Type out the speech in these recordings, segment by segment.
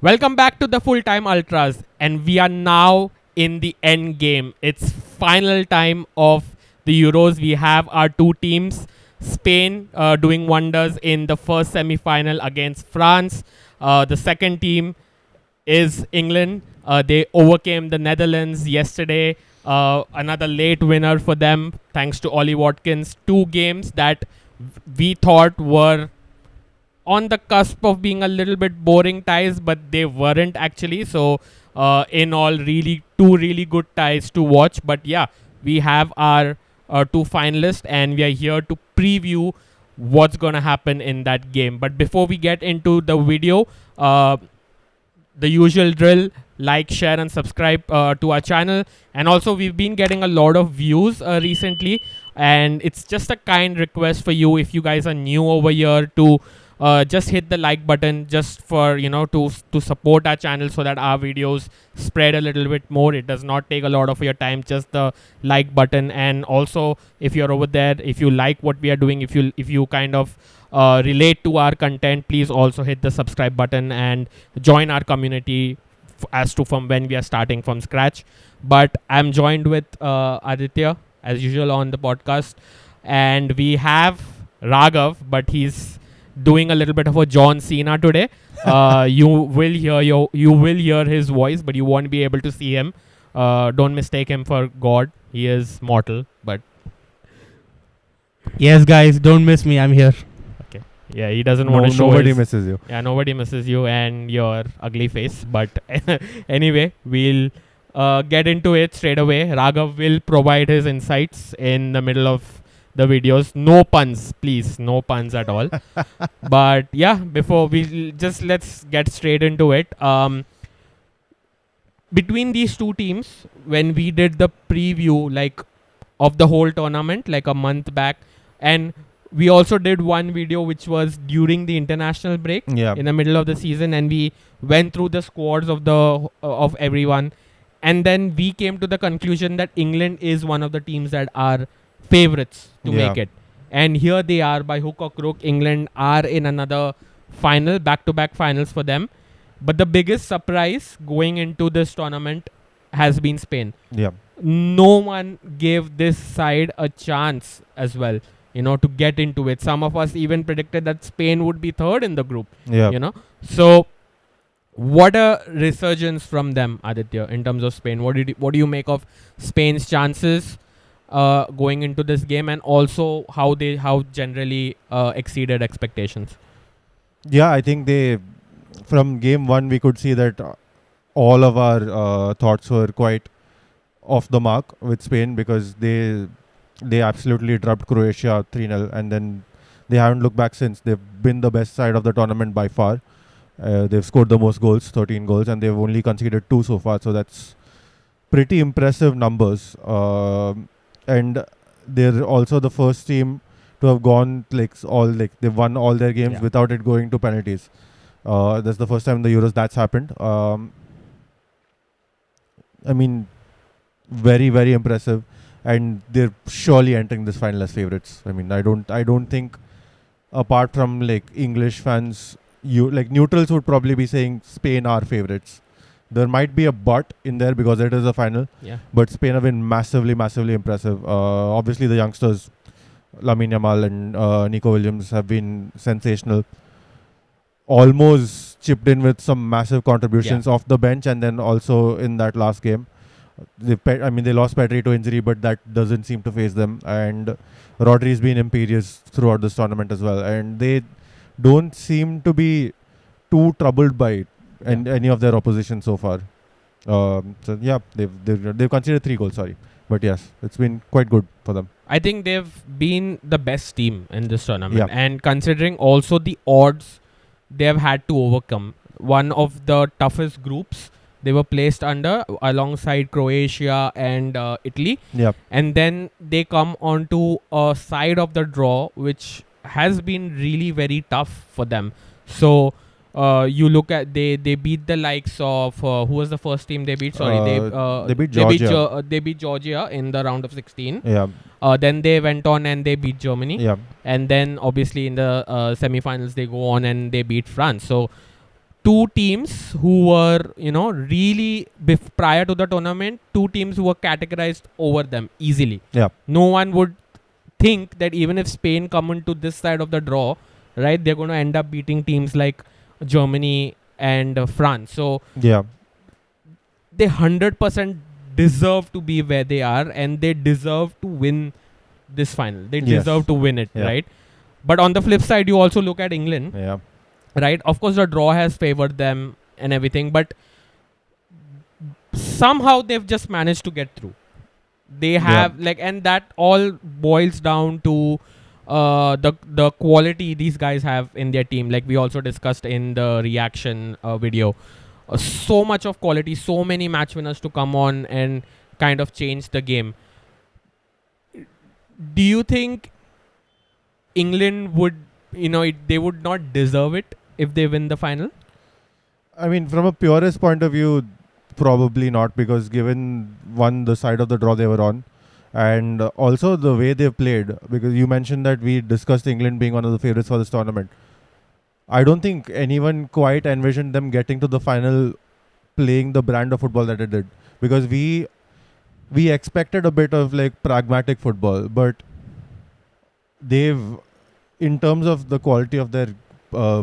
Welcome back to the Full Time Ultras, and we are now in the end game. It's final time of the Euros. We have our two teams, Spain doing wonders in the first semi-final against France. The second team is England. They overcame the Netherlands yesterday. Another late winner for them, thanks to Ollie Watkins. Two games that we thought were on the cusp of being a little bit boring ties, but they weren't actually. So, in all, really two really good ties to watch. But yeah, we have our two finalists, and we are here to preview what's gonna happen in that game. But before we get into the video, the usual drill: like, share, and subscribe to our channel. And also, we've been getting a lot of views recently, and it's just a kind request for you, if you guys are new over here, to just hit the like button, just for to support our channel, so that our videos spread a little bit more. It does not take a lot of your time, just the like button. And also, if you're over there, if you like what we are doing, if you kind of relate to our content, please also hit the subscribe button and join our community, as to from when we are starting from scratch. But I'm joined with Aditya, as usual, on the podcast, and we have Raghav, but he's doing a little bit of a John Cena today. You will hear his voice, but you won't be able to see him. Don't mistake him for God. He is mortal, but Yes, guys, don't miss me. I'm here. okay. Yeah, he doesn't want to show Nobody his, misses you. yeah, nobody misses you and your ugly face. But anyway, we'll get into it straight away. Raghav will provide his insights in the middle of the videos. No puns, please. No puns at all. But yeah, before let's get straight into it. Between these two teams, when we did the preview, like, of the whole tournament, like a month back, and we also did one video which was during the international break, Yeah. in the middle of the season, and we went through the squads of everyone, and then we came to the conclusion that England is one of the teams that are favorites to Yeah. make it. And here they are, by hook or crook. England are in another final, back-to-back finals for them. But the biggest surprise going into this tournament has been Spain. Yeah. No one gave this side a chance as well, to get into it. Some of us even predicted that Spain would be third in the group, Yeah. So, what a resurgence from them, Aditya, in terms of Spain. What do you make of Spain's chances going into this game, and also how generally exceeded expectations? Yeah, I think from game one, we could see that all of our thoughts were quite off the mark with Spain, because they absolutely drubbed Croatia 3-0, and then they haven't looked back since. They've been the best side of the tournament by far. They've scored the most goals, 13 goals, and they've only conceded 2 so far. So that's pretty impressive numbers. And they're also the first team to have gone they've won all their games Yeah. without it going to penalties. That's the first time in the Euros that's happened. I mean, very, very impressive, and they're surely entering this final as favorites. I mean, I don't think, apart from like English fans, neutrals would probably be saying Spain are favorites. There might be a but in there because it is a final, Yeah. but Spain have been massively, massively impressive. Obviously, the youngsters, Lamine Yamal and Nico Williams, have been sensational. Almost chipped in with some massive contributions off the bench, and then also in that last game. They lost Pedri to injury, but that doesn't seem to phase them. And Rodri's been imperious throughout this tournament as well. And they don't seem to be too troubled by any of their opposition so far. So yeah, they've conceded 3 goals. Sorry, but yes, it's been quite good for them. I think they've been the best team in this tournament. Yeah. And considering also the odds they have had to overcome, one of the toughest groups they were placed under, alongside Croatia and Italy. Yeah, And then they come onto a side of the draw, which has been really very tough for them. So, you look at, they beat the likes of who was the first team they beat? Sorry, they beat Georgia. They beat Georgia in the round of 16. Yeah, Then they went on and they beat Germany. yeah, And then obviously in the semi-finals they go on and they beat France. So two teams who were, really prior to the tournament, two teams who were categorized over them easily. Yeah. No one would think that even if Spain come into this side of the draw, right, they're going to end up beating teams like Germany and France. So Yeah. they 100% deserve to be where they are, and they deserve to win this final. They Yes. deserve to win it, Yeah. right? But on the flip side, you also look at England, Yeah. right? Of course, the draw has favored them and everything, but somehow they've just managed to get through. They have and that all boils down to the quality these guys have in their team. Like we also discussed in the reaction video, so much of quality, so many match winners to come on and kind of change the game. Do you think England would, they would not deserve it if they win the final? I mean, from a purist point of view, probably not, because given one, the side of the draw they were on, and also the way they played, because you mentioned that we discussed England being one of the favorites for this tournament. I don't think anyone quite envisioned them getting to the final playing the brand of football that it did, because we expected a bit of like pragmatic football, but they've, in terms of the quality of their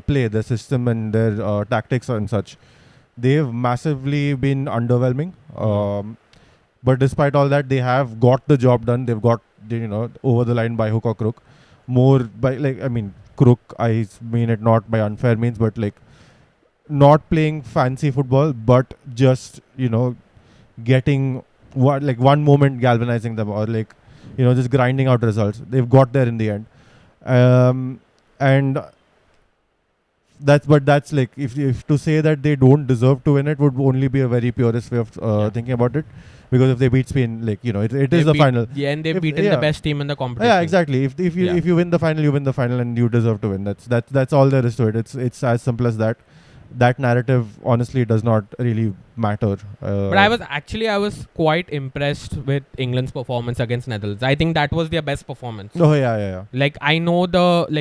play, their system and their tactics and such, they've massively been underwhelming. But despite all that, they have got the job done. They've got, over the line by hook or crook. More by, crook, I mean it not by unfair means, but not playing fancy football, but just, getting one moment galvanizing them, or just grinding out results. They've got there in the end. And that's like, if to say that they don't deserve to win it would only be a very purist way of thinking about it, because if they beat Spain, it is the final. Yeah, and they've beaten the best team in the competition. Yeah, exactly. If you win the final, you win the final, and you deserve to win. That's all there is to it. It's as simple as that. That narrative honestly does not really matter. But I was quite impressed with England's performance against Netherlands. I think that was their best performance. Oh yeah. Like I know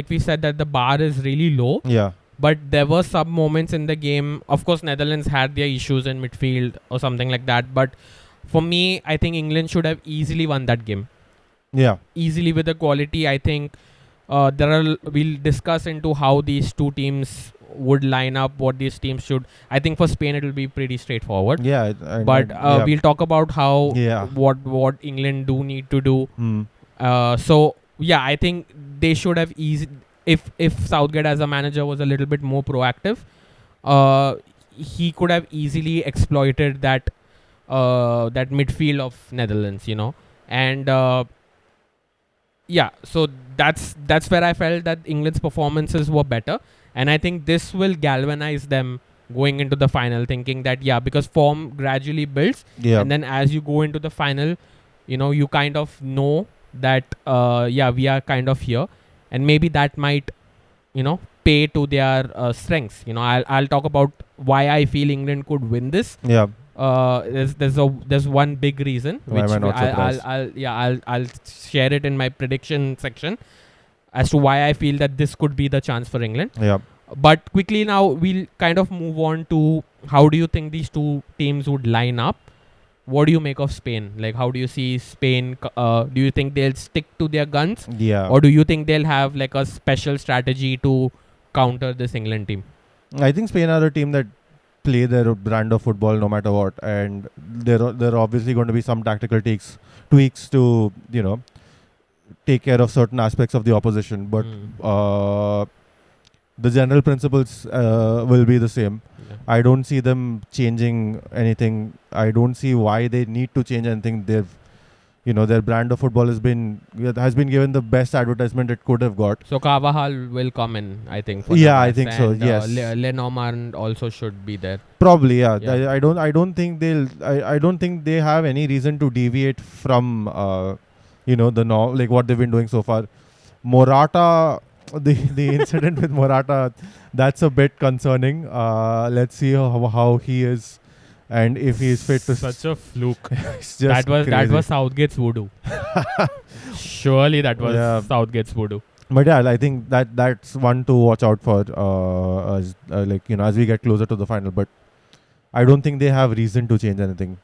we said that the bar is really low. Yeah. But there were some moments in the game. Of course, Netherlands had their issues in midfield or something like that. But for me, I think England should have easily won that game. Yeah. Easily with the quality. I think we'll discuss into how these two teams would line up, what these teams should. I think for Spain it will be pretty straightforward. Yeah. We'll talk about how what England do need to do. So yeah, I think they should have if Southgate as a manager was a little bit more proactive, he could have easily exploited that midfield of Netherlands, and so that's where I felt that England's performances were better, and I think this will galvanize them going into the final, thinking that because form gradually builds, and then as you go into the final, you kind of know that we are kind of here. And maybe that might, pay to their strengths. I'll talk about why I feel England could win this. Yeah. There's one big reason Why which am I not I'll share it in my prediction section as to why I feel that this could be the chance for England. Yeah. But quickly now we'll kind of move on to how do you think these two teams would line up? What do you make of Spain? Like, how do you see Spain? Do you think they'll stick to their guns? Yeah. Or do you think they'll have like a special strategy to counter this England team? I think Spain are a team that play their brand of football no matter what, and there are obviously going to be some tactical tweaks to take care of certain aspects of the opposition, but the general principles will be the same. Yeah. I don't see them changing anything. I don't see why they need to change anything. Their brand of football has been given the best advertisement it could have got. So Carvajal will come in, I think. For I think so. Yes. Lenormand also should be there. Probably, yeah. I don't think they have any reason to deviate from what they've been doing so far. Morata, the incident with Morata, that's a bit concerning. Let's see how he is, and if he is fit to. Such a fluke. It's just that was Southgate's voodoo. Surely that was Southgate's voodoo. But yeah, I think that's one to watch out for as as we get closer to the final. But I don't think they have reason to change anything.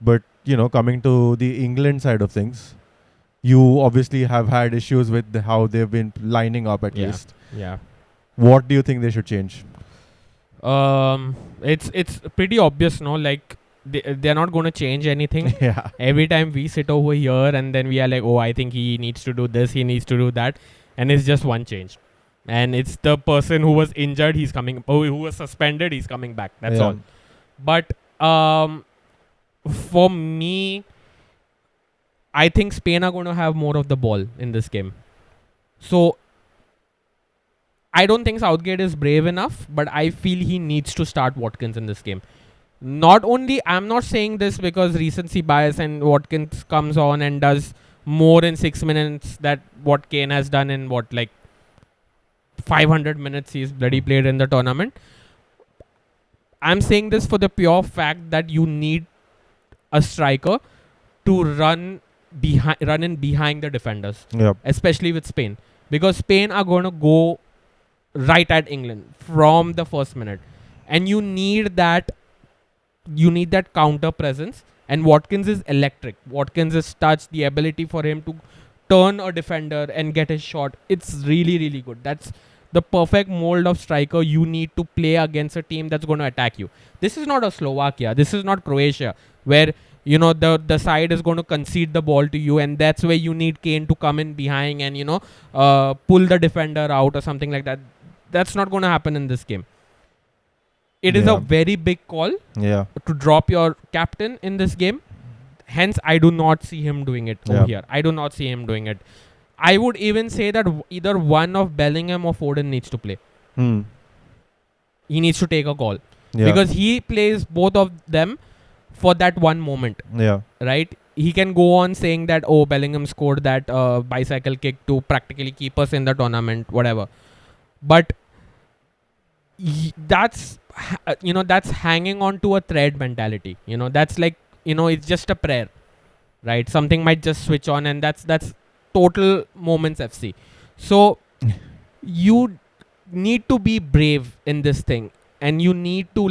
But coming to the England side of things, you obviously have had issues with how they've been lining up at least. Yeah. What do you think they should change? It's pretty obvious, no? Like they're not going to change anything. Yeah. Every time we sit over here and then we are like, oh, I think he needs to do this, he needs to do that, and it's just one change, and it's the person who was injured, he's coming. Oh, who was suspended, he's coming back. That's Yeah. all. But for me, I think Spain are going to have more of the ball in this game. So I don't think Southgate is brave enough, but I feel he needs to start Watkins in this game. Not only, I'm not saying this because recency bias and Watkins comes on and does more in 6 minutes that what Kane has done in 500 minutes he's bloody played in the tournament. I'm saying this for the pure fact that you need a striker to run in behind the defenders, Yeah. especially with Spain, because Spain are going to go right at England from the first minute, and you need that counter presence. And Watkins is electric. Watkins is touch, the ability for him to turn a defender and get his shot. It's really, really good. That's the perfect mold of striker you need to play against a team that's going to attack you. This is not a Slovakia. This is not Croatia, where the side is going to concede the ball to you, and that's where you need Kane to come in behind and pull the defender out or something like that. That's not going to happen in this game. It is Yeah. a very big call Yeah. to drop your captain in this game. Hence, I do not see him doing it over Yeah. here. I do not see him doing it. I would even say that either one of Bellingham or Foden needs to play. Hmm. He needs to take a call. Yeah. Because he plays both of them for that one moment, Yeah. right? He can go on saying that, oh, Bellingham scored that bicycle kick to practically keep us in the tournament, whatever. But that's hanging on to a thread mentality. That's like, it's just a prayer, right? Something might just switch on, and that's total Moments FC. So you need to be brave in this thing, and you need to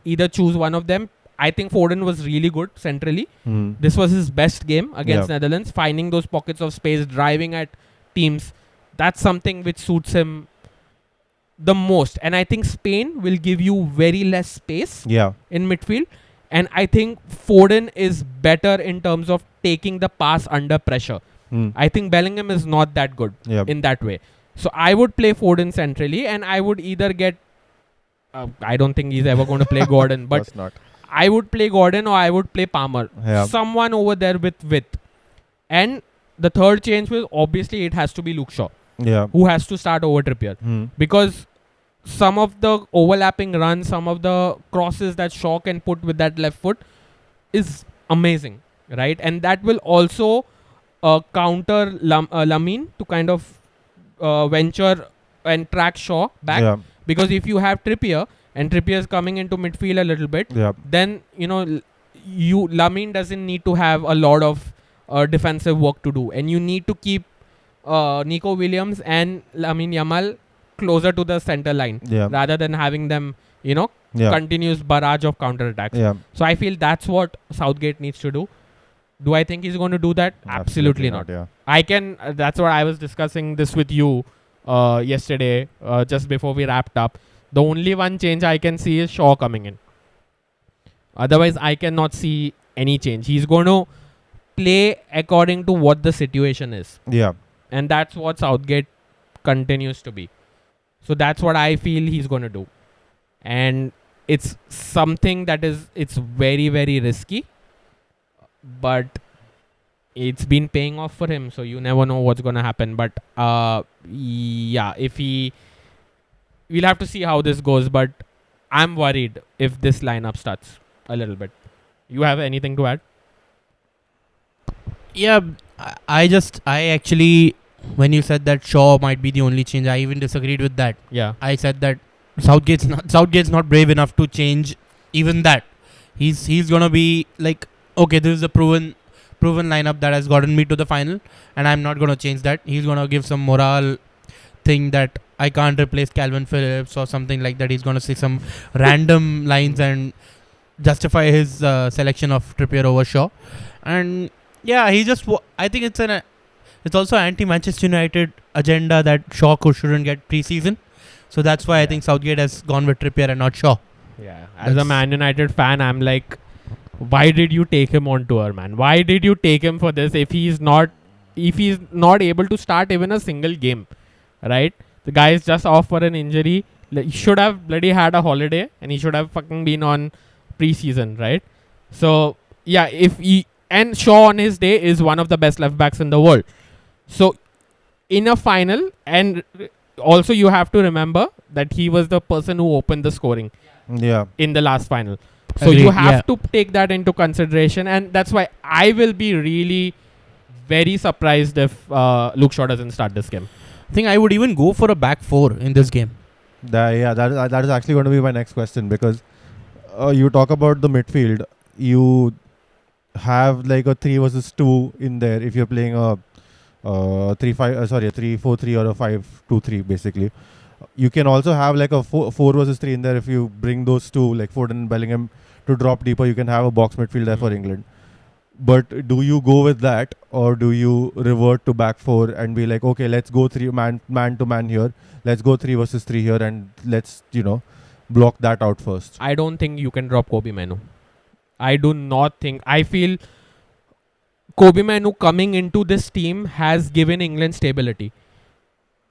either choose one of them. I think Foden was really good centrally. Hmm. This was his best game against Yeah. Netherlands, finding those pockets of space, driving at teams. That's something which suits him the most. And I think Spain will give you very less space Yeah. in midfield. And I think Foden is better in terms of taking the pass under pressure. Hmm. I think Bellingham is not that good Yeah. in that way. So I would play Foden centrally, and I would either get... I don't think he's ever going to play Gordon, but That's not. I would play Gordon or I would play Palmer. Yeah. Someone over there with width. And the third change was, obviously, it has to be Luke Shaw, Yeah. who has to start over Trippier. Hmm. Because some of the overlapping runs, some of the crosses that Shaw can put with that left foot is amazing, right? And that will also counter Lamine to kind of venture and track Shaw back. Yeah. Because if you have Trippier, and Trippier is coming into midfield a little bit, Yeah. then Lamine doesn't need to have a lot of defensive work to do, and you need to keep Nico Williams and Lamine Yamal closer to the center line Yeah. rather than having them Yeah. continuous barrage of counter attacks. Yeah. So I feel that's what Southgate needs to do. Do I think he's going to do that? Absolutely not. Yeah. I can. That's what I was discussing this with you yesterday, just before we wrapped up. The only one change I can see is Shaw coming in. Otherwise, I cannot see any change. He's going to play according to what the situation is. Yeah. And that's what Southgate continues to be. So that's what I feel he's going to do. And it's something that it's very, very risky. But it's been paying off for him. So you never know what's going to happen. But yeah, we'll have to see how this goes. But I'm worried if this lineup starts a little bit. You have anything to add? Yeah, I actually, when you said that Shaw might be the only change, I even disagreed with that. Yeah. I said that Southgate's not brave enough to change even that. He's gonna be like, okay, this is a proven proven lineup that has gotten me to the final, and I'm not going to change that. He's going to give some morale thing that I can't replace Calvin Phillips or something like that. He's going to say some random lines and justify his selection of Trippier over Shaw. And yeah, I think it's also anti-Manchester United agenda that Shaw shouldn't get pre-season. So that's why I think Southgate has gone with Trippier and not Shaw. Yeah. As a Man United fan, I'm like, why did you take him on tour, man? Why did you take him for this if he's not able to start even a single game, right? The guy is just off for an injury. He should have bloody had a holiday and he should have fucking been on pre-season, right? So yeah, and Shaw on his day is one of the best left backs in the world. So in a final, and also you have to remember that he was the person who opened the scoring in the last final. So Agreed, you have to take that into consideration, and that's why I will be really very surprised if Luke Shaw doesn't start this game. I think I would even go for a back four in this game. That is actually going to be my next question, because you talk about the midfield. You have like a 3 versus 2 in there if you're playing a 3-4-3 or a 5-2-3 basically. You can also have like a 4 versus 3 in there if you bring those two, like Foden and Bellingham, to drop deeper. You can have a box midfield there for England. But do you go with that, or do you revert to back 4 and be like, okay, let's go man to man here, let's go 3 versus 3 here, and let's block that out first? I don't think you can drop Kobe Manu. I do not think. I feel Kobe Manu coming into this team has given England stability.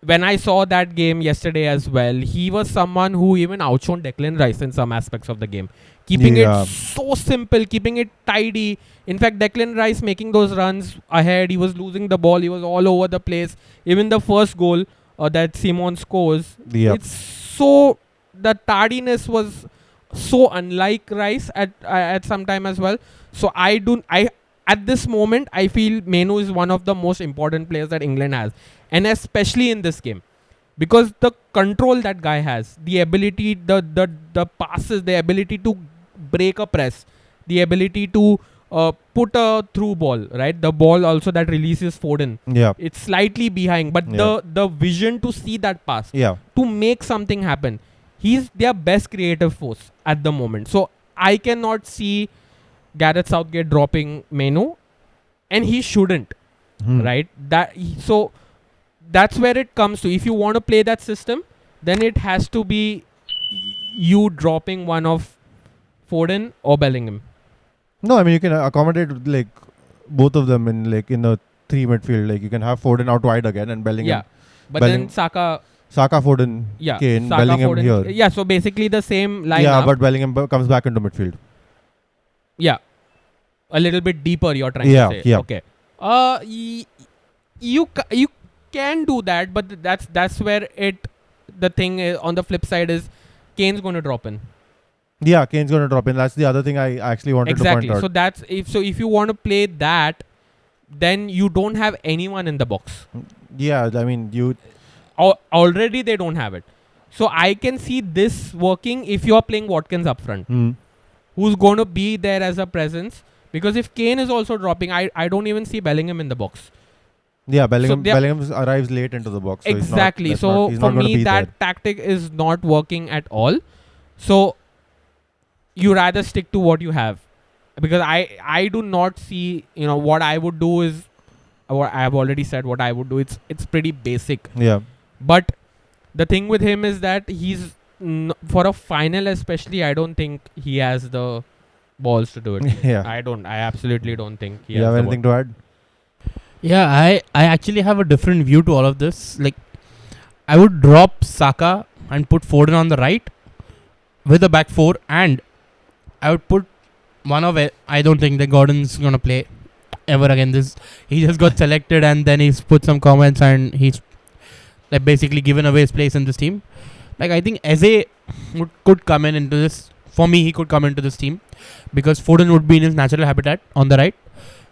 When I saw that game yesterday as well, he was someone who even outshone Declan Rice in some aspects of the game. Keeping it so simple, keeping it tidy. In fact, Declan Rice making those runs ahead, he was losing the ball, he was all over the place. Even the first goal that Simon scores, it's so, the tardiness was so unlike Rice at some time as well. So at this moment, I feel Manu is one of the most important players that England has. And especially in this game. Because the control that guy has, the ability, the passes, the ability to break a press, the ability to put a through ball, right? The ball also that releases Foden. Yeah. It's slightly behind, but the vision to see that pass, to make something happen, he's their best creative force at the moment. So I cannot see Gareth Southgate dropping Manu, and he shouldn't, right? So that's where it comes to. If you want to play that system, then it has to be you dropping one of Foden or Bellingham. No, I mean, you can accommodate like both of them in a 3 midfield. Like you can have Foden out wide again and Bellingham. Yeah, but then Saka, Foden, Kane, Saka, Bellingham Foden, here. Yeah, so basically the same lineup. Yeah, but Bellingham comes back into midfield. Yeah, a little bit deeper. You're trying to say. Yeah. Okay. You can do that, but that's where the thing is, on the flip side is Kane's going to drop in. Yeah, Kane's going to drop in. That's the other thing I actually wanted to point out. So that's if you want to play that, then you don't have anyone in the box. Yeah, I mean already they don't have it. So I can see this working if you are playing Watkins up front, who's going to be there as a presence. Because if Kane is also dropping, I don't even see Bellingham in the box. Yeah, Bellingham arrives late into the box. So exactly. He's not for me, that there. tactic is not working at all. So you rather stick to what you have, because I do not see, what I would do is, what I have already said what I would do. It's pretty basic. Yeah. But the thing with him is that he's for a final especially, I don't think he has the balls to do it. Yeah. I absolutely don't think he You has have the anything to add? Yeah, I actually have a different view to all of this. Like, I would drop Saka and put Foden on the right with a back 4, and I would put one of it. I don't think that Gordon's gonna play ever again. He just got selected, and then he's put some comments, and he's like basically given away his place in this team. Like, I think Eze could come into this. For me, he could come into this team because Foden would be in his natural habitat on the right,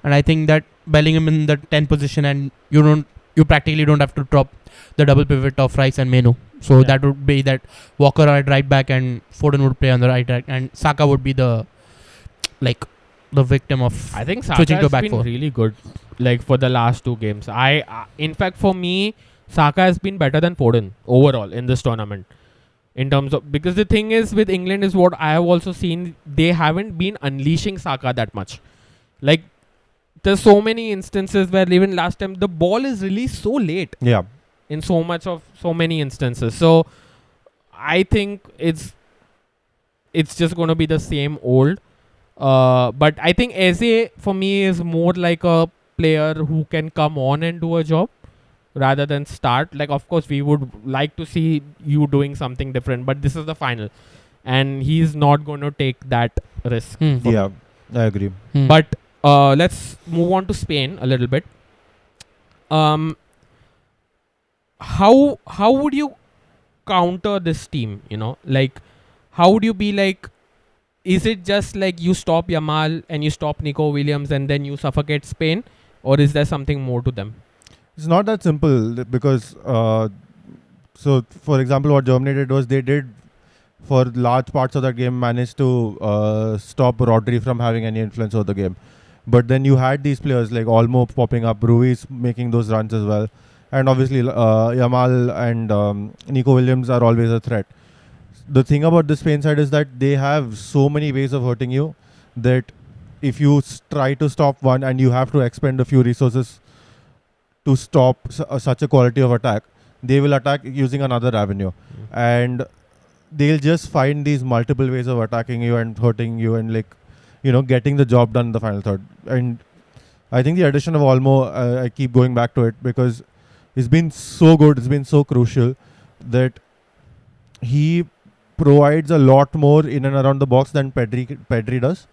and I think that Bellingham in the 10 position, and you practically don't have to drop the double pivot of Rice and Manu. So that would be that Walker at right back and Foden would play on the right back, and Saka would be the the victim of I think Saka switching to has back been four. really good, like for the last 2 games. In fact, for me, Saka has been better than Foden overall in this tournament. In terms of, because the thing is with England is what I have also seen, they haven't been unleashing Saka that much. Like there's so many instances where even last time the ball is released so late Yeah. in so many instances. So I think it's just going to be the same old. But I think Eze for me is more like a player who can come on and do a job rather than start. Like, of course, we would like to see you doing something different, but this is the final, and he's not going to take that risk. Hmm. for me. Yeah. I agree. Hmm. But let's move on to Spain a little bit. How would you counter this team? You know, like how would you be like? Is it just like you stop Yamal and you stop Nico Williams and then you suffocate Spain, or is there something more to them? It's not that simple because, so for example, what Germany did was they did for large parts of that game managed to stop Rodri from having any influence over the game. But then you had these players like Olmo popping up, Ruiz making those runs as well. And obviously, Yamal and Nico Williams are always a threat. The thing about the Spain side is that they have so many ways of hurting you that if you try to stop one and you have to expend a few resources to stop such a quality of attack, they will attack using another avenue. And they'll just find these multiple ways of attacking you and hurting you and getting the job done in the final third. And I think the addition of Olmo, I keep going back to it because it's been so good, it's been so crucial that he provides a lot more in and around the box than Pedri does.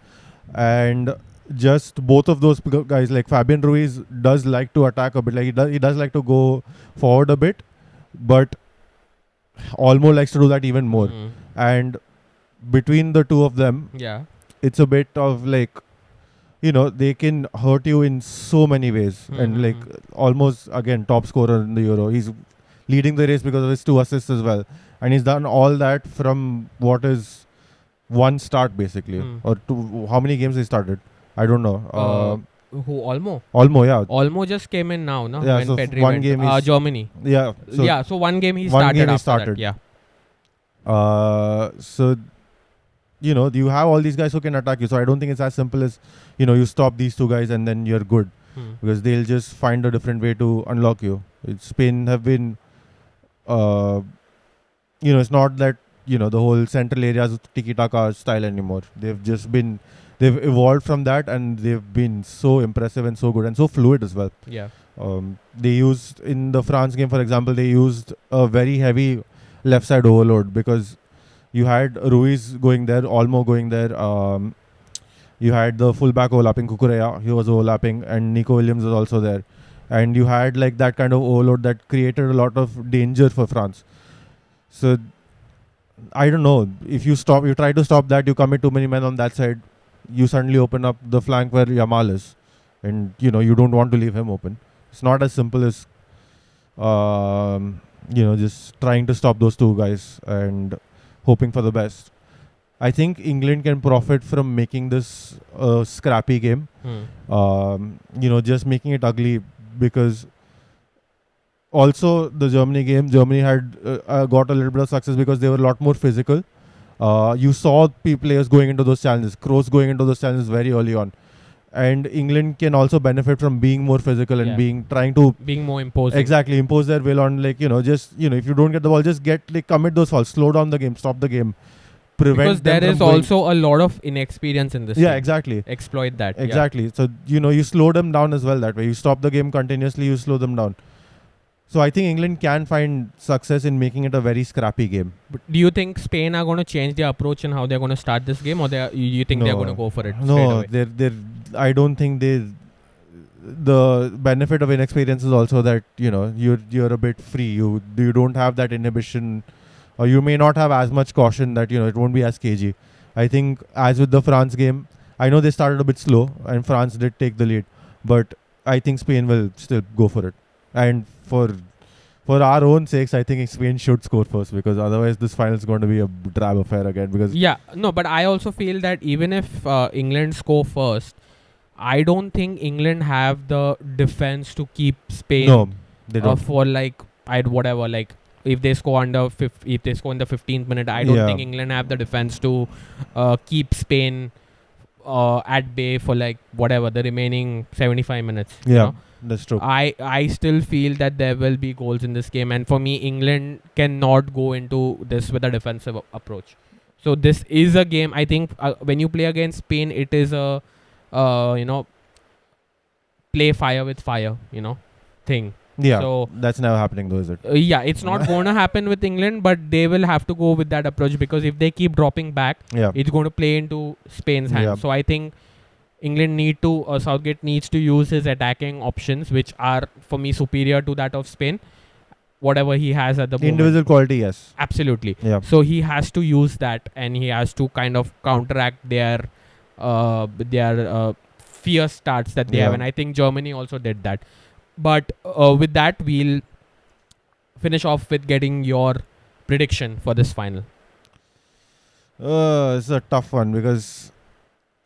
And just both of those guys, like Fabian Ruiz does like to attack a bit, like he does like to go forward a bit, but Olmo likes to do that even more. And between the two of them, Yeah. it's a bit of like, they can hurt you in so many ways. And like almost again top scorer in the Euro. He's leading the race because of his 2 assists as well. And he's done all that from what is one start basically. Or two. How many games he started? I don't know. Who Olmo? Olmo, yeah. Olmo just came in now, no? Yeah, When so Pedri one went. game is- Germany. Yeah. So So one game he one started game he after started. that. Yeah. So you have all these guys who can attack you. So I don't think it's as simple as you stop these two guys and then you're good, because they'll just find a different way to unlock you. Spain have been, it's not that the whole central areas tiki-taka style anymore. They've evolved from that, and they've been so impressive and so good and so fluid as well. Yeah. They used in the France game, for example, they used a very heavy left side overload because you had Ruiz going there, Olmo going there. You had the fullback overlapping, Kukureya, he was overlapping, and Nico Williams was also there. And you had like that kind of overload that created a lot of danger for France. So I don't know, if you try to stop that, you commit too many men on that side, you suddenly open up the flank where Yamal is, and you don't want to leave him open. It's not as simple as just trying to stop those two guys and hoping for the best. I think England can profit from making this a scrappy game. Just making it ugly, because also the Germany game, Germany had got a little bit of success because they were a lot more physical. You saw players going into those challenges, Kroos going into those challenges very early on. And England can also benefit from being more physical and trying to being more imposing. Exactly, impose their will on if you don't get the ball, just commit those fouls, slow down the game, stop the game, prevent Because them there from is going- also a lot of inexperience in this. Yeah, team. exactly. Exploit that. yeah. Exactly. So, you slow them down as well that way. You stop the game continuously, you slow them down. So I think England can find success in making it a very scrappy game. But do you think Spain are going to change their approach and how they're going to start this game, or you think they're No. going to go for it straight No, away? I don't think the benefit of inexperience is also that, you're a bit free. You don't have that inhibition, or you may not have as much caution that, it won't be as cagey. I think as with the France game, I know they started a bit slow and France did take the lead, but I think Spain will still go for it. And for for our own sakes, I think Spain should score first, because otherwise this final is going to be a drab affair again. Because Yeah, no, but I also feel that even if England score first, I don't think England have the defense to keep Spain no, they don't. for like whatever, like if they score if they score in the 15th minute, I don't Yeah. think England have the defense to keep Spain at bay for like whatever the remaining 75 minutes. you Yeah, know. that's true. I still feel that there will be goals in this game, and for me, England cannot go into this with a defensive approach. So this is a game. I think when you play against Spain, it is a play fire with fire, thing. Yeah, So that's never happening though, is it? yeah, it's not going to happen with England, but they will have to go with that approach, because if they keep dropping back, Yeah. it's going to play into Spain's hands. Yeah. So I think Southgate needs to use his attacking options, which are for me superior to that of Spain. Whatever he has at the moment. Individual quality, yes. Absolutely. Yeah. So he has to use that, and he has to kind of counteract their fierce starts that they have, Yeah. and I think Germany also did that. But with that, we'll finish off with getting your prediction for this final. It's a tough one, because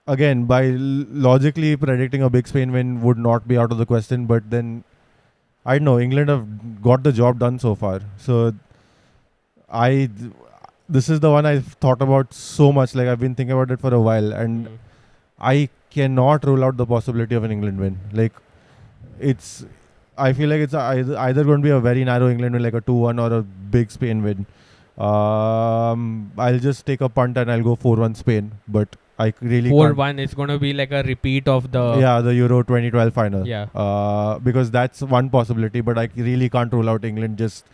again, by logically predicting a big Spain win would not be out of the question, but then I don't know, England have got the job done so far. So this is the one I've thought about so much. Like, I've been thinking about it for a while, and I cannot rule out the possibility of an England win. Like, I feel like it's either going to be a very narrow England win, like a 2-1, or a big Spain win. I'll just take a punt and I'll go 4-1 Spain, but I really can't. 4-1 is going to be like a repeat of the The Euro 2012 final. Yeah. Because that's one possibility, but I really can't rule out England just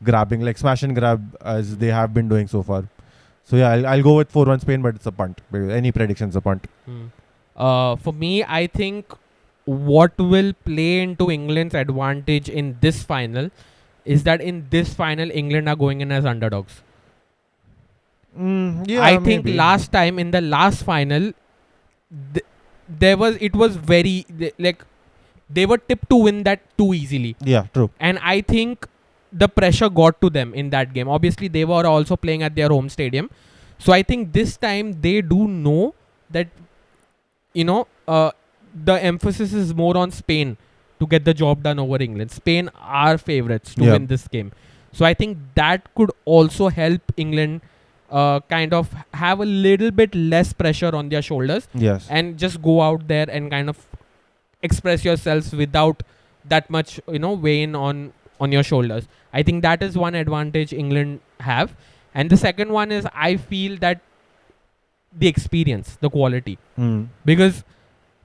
grabbing, like smash and grab, as they have been doing so far. So yeah, I'll go with 4-1 Spain, but it's a punt. Any prediction's a punt. For me, I think what will play into England's advantage in this final is that in this final, England are going in as underdogs. I think last time in the last final, they were tipped to win that too easily. Yeah, true. And I think the pressure got to them in that game. Obviously, they were also playing at their home stadium. So I think this time they do know that, the emphasis is more on Spain to get the job done over England. Spain are favorites to win this game. So I think that could also help England kind of have a little bit less pressure on their shoulders. Yes. And just go out there and kind of express yourselves without that much, weighing on your shoulders. I think that is one advantage England have. And the second one is, I feel that the experience, the quality. Because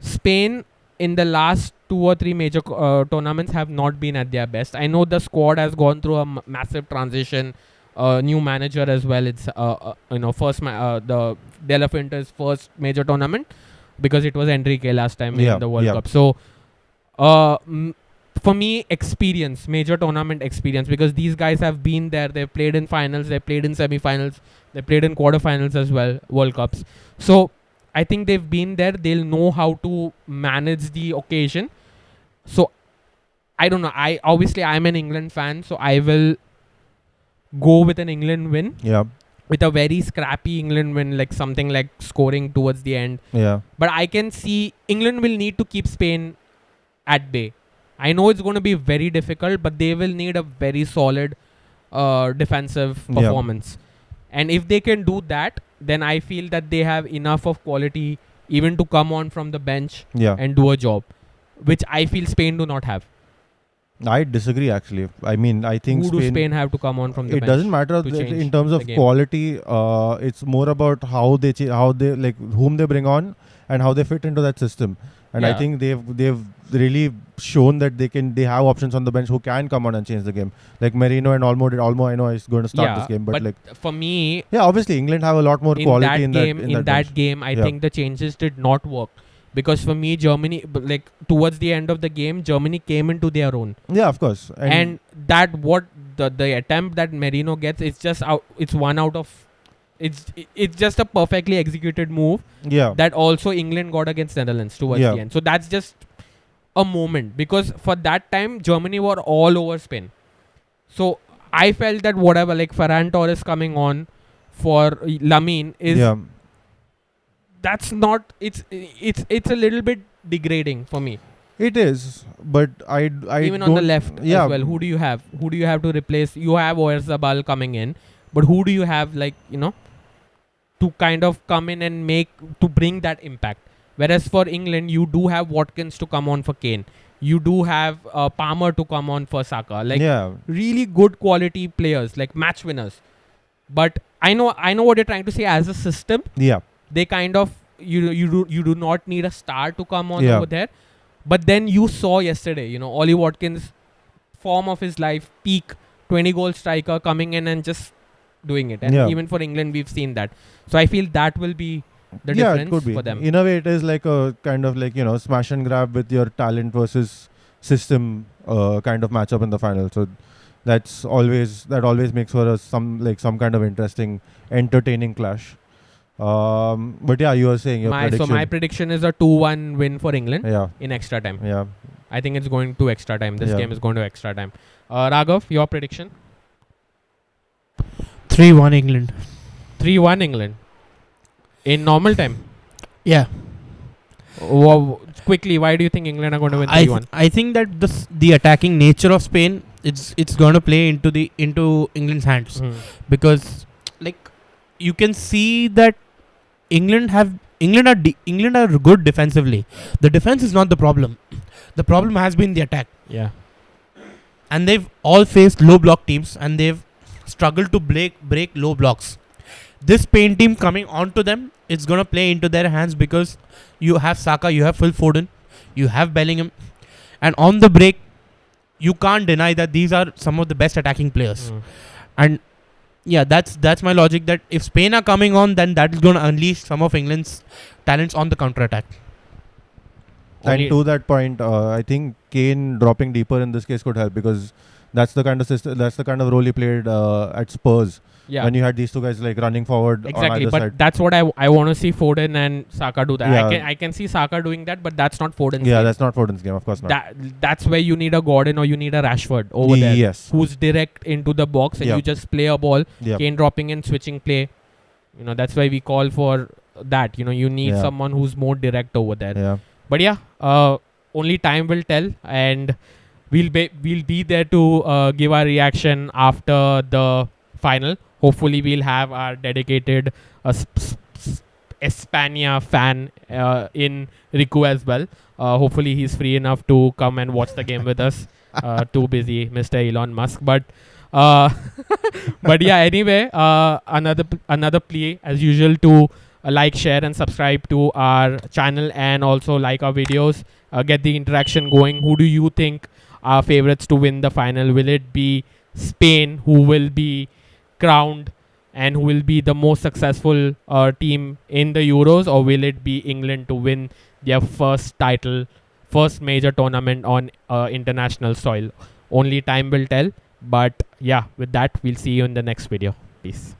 Spain in the last 2 or 3 major tournaments have not been at their best. I know the squad has gone through a massive transition. New manager as well. It's the De La Fuente's first major tournament, because it was Enrique last time in the World Cup. So for me, experience, major tournament experience, because these guys have been there. They've played in finals, they played in semi-finals, they played in quarterfinals as well, World Cups. So I think they've been there. They'll know how to manage the occasion. So I don't know. I'm an England fan, so I will go with an England win. Yeah. With a very scrappy England win, like something like scoring towards the end. Yeah. But I can see England will need to keep Spain at bay. I know it's going to be very difficult, but they will need a very solid defensive performance. And if they can do that, then I feel that they have enough of quality even to come on from the bench and do a job, which I feel Spain do not have. I disagree, actually. I mean, I think Who do Spain have to come on from the bench? It doesn't matter in terms of quality. It's more about how they like whom they bring on and how they fit into that system. And I think they've really shown that they have options on the bench who can come on and change the game. Like Merino and Olmo did. Olmo, I know, is going to start this game, but like for me, obviously England have a lot more quality in that game. I think the changes did not work. Because for me, Germany, like towards the end of the game, Germany came into their own. Yeah, of course. And that what the attempt that Merino gets, it's just out. It's one out of. It's just a perfectly executed move. Yeah. That also England got against Netherlands towards the end. So that's just a moment, because for that time Germany were all over Spain. So I felt that whatever, like Ferran Torres coming on for Lamine is yeah, that's not. It's a little bit degrading for me. it is. But I Even on the don't- left yeah, as well. Who do you have? Who do you have to replace? You have Oyarzabal coming in, but who do you have, like, to kind of come in and bring that impact? Whereas for England, you do have Watkins to come on for Kane. You do have Palmer to come on for Saka. Like yeah, really good quality players, like match winners. But I know what you're trying to say. As a system, yeah, they kind of you do not need a star to come on Yeah. over there. But then you saw yesterday, Ollie Watkins, form of his life, peak 20-goal striker coming in and just doing it. And Yeah. even for England, we've seen that. So I feel that will be the yeah, difference it could be. for them. In a way, it is like a kind of like smash and grab with your talent versus system kind of matchup in the final. So that always makes for some kind of interesting, entertaining clash. But yeah, you were saying your prediction. So my prediction is a 2-1 win for England yeah, in extra time. yeah. I think it's going to extra time. This Yeah. game is going to extra time. Raghav, your prediction? 3-1 England. 3-1 England. In normal time. Yeah. Quickly, why do you think England are going to win I 3-1? I think that the attacking nature of Spain it's going to play into England's hands, because like you can see that England are good defensively. The defense is not the problem. The problem has been the attack, Yeah. and they've all faced low block teams, and they've struggled to break low blocks. This Spain team coming onto them, it's gonna play into their hands, because you have Saka, you have Phil Foden, you have Bellingham, and on the break, you can't deny that these are some of the best attacking players. And yeah, that's my logic, that if Spain are coming on, then that is gonna unleash some of England's talents on the counter attack. Only- And to that point, I think Kane dropping deeper in this case could help, because that's the kind of that's the kind of role he played at Spurs Yeah. when you had these two guys like running forward on Exactly, either but side. that's what I want to see Foden and Saka do that. Yeah. I can see Saka doing that, but that's not Foden's Yeah, game. that's not Foden's game, of course not. That's where you need a Gordon or you need a Rashford over there, Yes. who's direct into the box and Yeah. you just play a ball. Yeah. Kane dropping in, switching play. That's why we call for that. You need Yeah. someone who's more direct over there. Yeah. But yeah, only time will tell, and we'll be there to give our reaction after the final. Hopefully, we'll have our dedicated Espana fan in Riku as well. Hopefully, he's free enough to come and watch the game with us. Too busy, Mr. Elon Musk. But but yeah. Anyway, another plea as usual to like, share, and subscribe to our channel, and also like our videos. Get the interaction going. Who do you think are favorites to win the final? Will it be Spain, who will be crowned and who will be the most successful team in the Euros, or will it be England to win their first title, first major tournament on international soil? Only time will tell. But yeah, with that, we'll see you in the next video. Peace.